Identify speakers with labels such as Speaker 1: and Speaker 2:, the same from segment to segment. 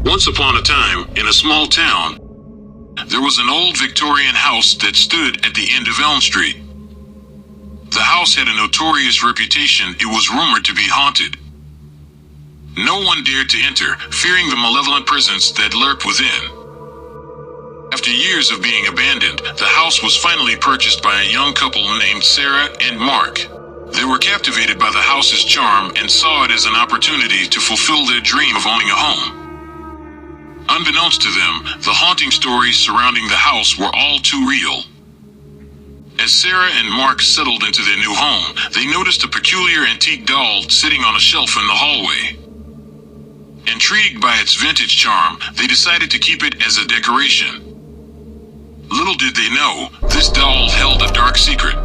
Speaker 1: Once upon a time, in a small town, there was an old Victorian house that stood at the end of Elm Street. The house had a notorious reputation. It was rumored to be haunted. No one dared to enter, fearing the malevolent presence that lurked within. After years of being abandoned, the house was finally purchased by a young couple named Sarah and Mark. They were captivated by the house's charm and saw it as an opportunity to fulfill their dream of owning a home. Unbeknownst to them, the haunting stories surrounding the house were all too real. As Sarah and Mark settled into their new home, they noticed a peculiar antique doll sitting on a shelf in the hallway. Intrigued by its vintage charm, they decided to keep it as a decoration. Little did they know, this doll held a dark secret.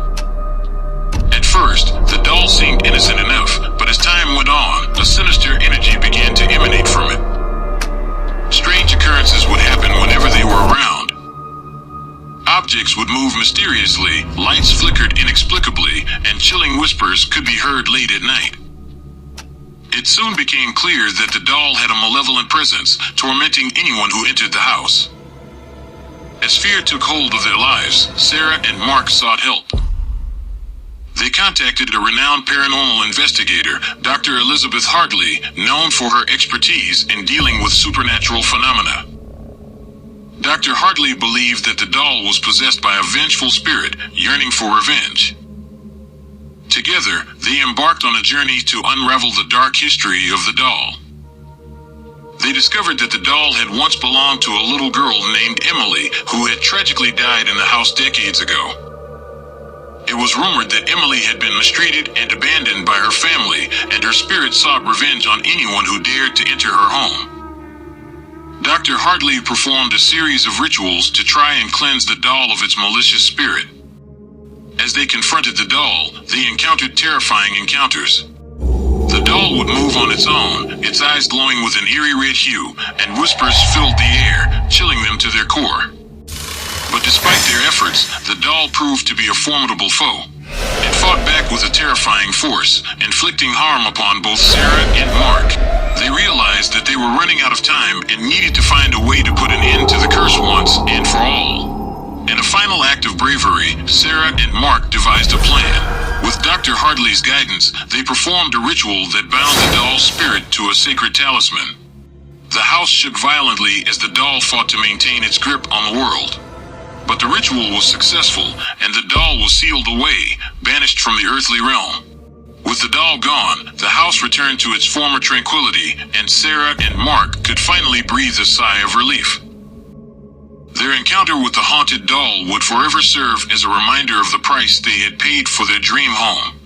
Speaker 1: At first, the doll seemed innocent enough, but as time went on, a sinister energy began to emanate from it. Strange occurrences would happen whenever they were around. Objects would move mysteriously, lights flickered inexplicably, and chilling whispers could be heard late at night. It soon became clear that the doll had a malevolent presence, tormenting anyone who entered the house. As fear took hold of their lives, Sarah and Mark sought help. They contacted a renowned paranormal investigator, Dr. Elizabeth Hartley, known for her expertise in dealing with supernatural phenomena. Dr. Hartley believed that the doll was possessed by a vengeful spirit, yearning for revenge. Together, they embarked on a journey to unravel the dark history of the doll. They discovered that the doll had once belonged to a little girl named Emily, who had tragically died in the house decades ago. It was rumored that Emily had been mistreated and abandoned by her family, and her spirit sought revenge on anyone who dared to enter her home. Dr. Hartley performed a series of rituals to try and cleanse the doll of its malicious spirit. As they confronted the doll, they encountered terrifying encounters. The doll would move on its own, its eyes glowing with an eerie red hue, and whispers filled the air, chilling them to their core. But despite their efforts, the doll proved to be a formidable foe. It fought back with a terrifying force, inflicting harm upon both Sarah and Mark. They realized that they were running out of time and needed to find a way to put an end to the curse once and for all. In a final act of bravery, Sarah and Mark devised a plan. With Dr. Hartley's guidance, they performed a ritual that bound the doll's spirit to a sacred talisman. The house shook violently as the doll fought to maintain its grip on the world. But the ritual was successful, and the doll was sealed away, banished from the earthly realm. With the doll gone, the house returned to its former tranquility, and Sarah and Mark could finally breathe a sigh of relief. Their encounter with the haunted doll would forever serve as a reminder of the price they had paid for their dream home.